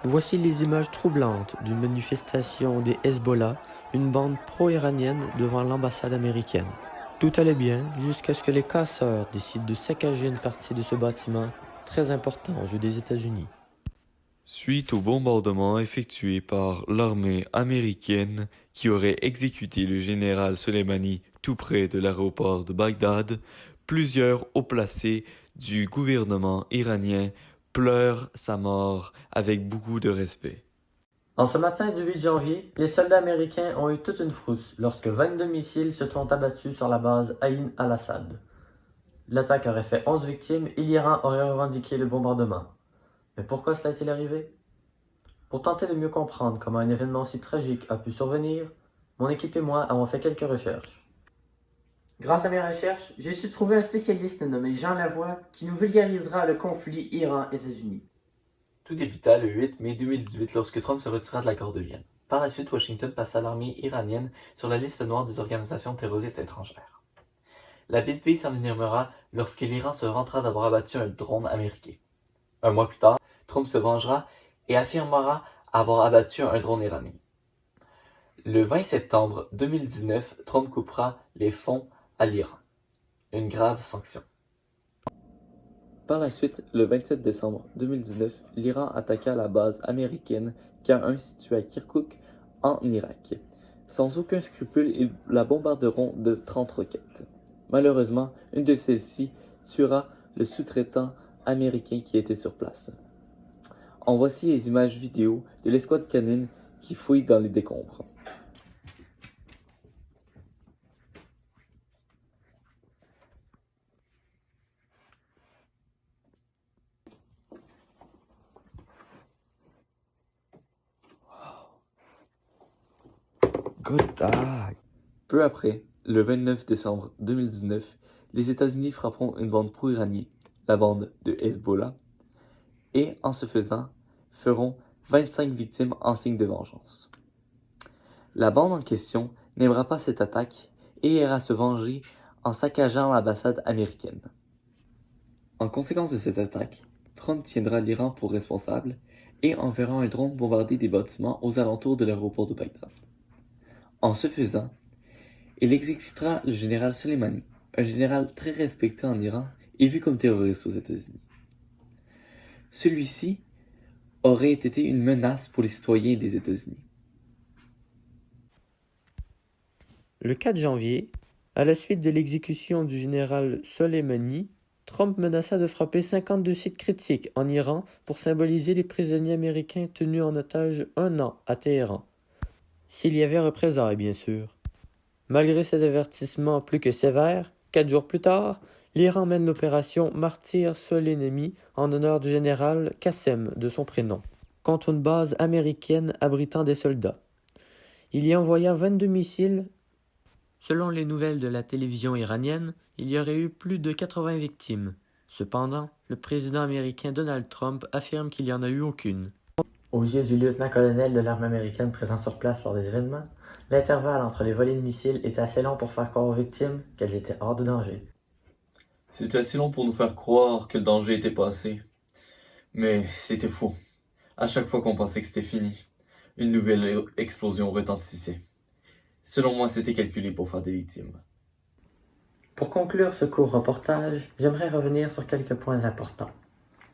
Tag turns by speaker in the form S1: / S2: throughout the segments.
S1: Voici les images troublantes d'une manifestation des Hezbollah, une bande pro-iranienne devant l'ambassade américaine. Tout allait bien jusqu'à ce que les casseurs décident de saccager une partie de ce bâtiment très important aux yeux des États-Unis.
S2: Suite au bombardement effectué par l'armée américaine qui aurait exécuté le général Soleimani tout près de l'aéroport de Bagdad, plusieurs hauts placés du gouvernement iranien pleurent sa mort avec beaucoup de respect.
S1: En ce matin du 8 janvier, les soldats américains ont eu toute une frousse lorsque 22 missiles se sont abattus sur la base Ain al-Assad. L'attaque aurait fait 11 victimes et l'Iran aurait revendiqué le bombardement. Mais pourquoi cela est-il arrivé? Pour tenter de mieux comprendre comment un événement si tragique a pu survenir, mon équipe et moi avons fait quelques recherches. Grâce à mes recherches, j'ai su trouver un spécialiste nommé Jean Lavoie qui nous vulgarisera le conflit Iran-États-Unis.
S3: Tout débuta le 8 mai 2018 lorsque Trump se retira de l'accord de Vienne. Par la suite, Washington passa l'armée iranienne sur la liste noire des organisations terroristes étrangères. La bisbille s'envenimera lorsque l'Iran se vantera d'avoir abattu un drone américain. Un mois plus tard, Trump se vengera et affirmera avoir abattu un drone iranien. Le 20 septembre 2019, Trump coupera les fonds à l'Iran. Une grave sanction. Par la suite, le 27 décembre 2019, l'Iran attaqua la base américaine K1 située à Kirkouk, en Irak. Sans aucun scrupule, ils la bombarderont de 30 roquettes. Malheureusement, une de celles-ci tuera le sous-traitant américain qui était sur place. En voici les images vidéo de l'escouade canine qui fouille dans les décombres.
S2: Good dog.
S3: Peu après, le 29 décembre 2019, les États-Unis frapperont une bande pro-iranienne, la bande de Hezbollah, et en ce faisant, feront 25 victimes en signe de vengeance. La bande en question n'aimera pas cette attaque et ira se venger en saccageant l'ambassade américaine. En conséquence de cette attaque, Trump tiendra l'Iran pour responsable et enverra un drone bombarder des bâtiments aux alentours de l'aéroport de Bagdad. En ce faisant, il exécutera le général Soleimani, un général très respecté en Iran et vu comme terroriste aux États-Unis. Celui-ci aurait été une menace pour les citoyens des États-Unis.
S1: Le 4 janvier, à la suite de l'exécution du général Soleimani, Trump menaça de frapper 52 sites critiques en Iran pour symboliser les prisonniers américains tenus en otage 1 an à Téhéran. S'il y avait représailles, bien sûr. Malgré cet avertissement plus que sévère, 4 jours plus tard, l'Iran mène l'opération Martyr Soleimani en honneur du général Qassem de son prénom, contre une base américaine abritant des soldats. Il y envoya 22 missiles. Selon les nouvelles de la télévision iranienne, il y aurait eu plus de 80 victimes. Cependant, le président américain Donald Trump affirme qu'il n'y en a eu aucune. Aux yeux du lieutenant-colonel de l'armée américaine présent sur place lors des événements, l'intervalle entre les volées de missiles était assez long pour faire croire aux victimes qu'elles étaient hors de danger.
S4: C'était assez long pour nous faire croire que le danger était passé. Mais c'était faux. À chaque fois qu'on pensait que c'était fini, une nouvelle explosion retentissait. Selon moi, c'était calculé pour faire des victimes.
S1: Pour conclure ce court reportage, j'aimerais revenir sur quelques points importants.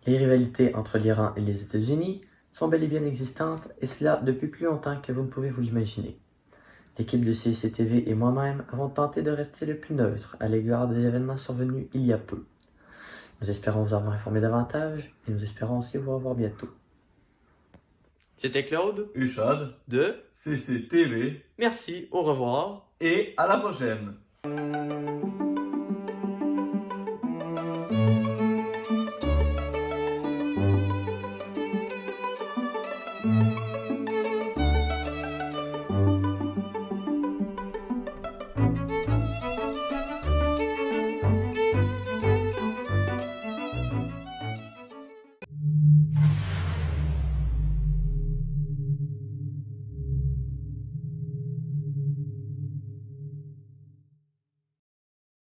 S1: Les rivalités entre l'Iran et les États-Unis sont bel et bien existantes, et cela depuis plus longtemps que vous ne pouvez vous l'imaginer. L'équipe de CICTV et moi-même avons tenté de rester le plus neutre à l'égard des événements survenus il y a peu. Nous espérons vous avoir informé davantage, et nous espérons aussi vous revoir bientôt. C'était Claude
S4: Uchad,
S1: de
S4: CCTV,
S1: Merci, au revoir.
S4: et à la prochaine!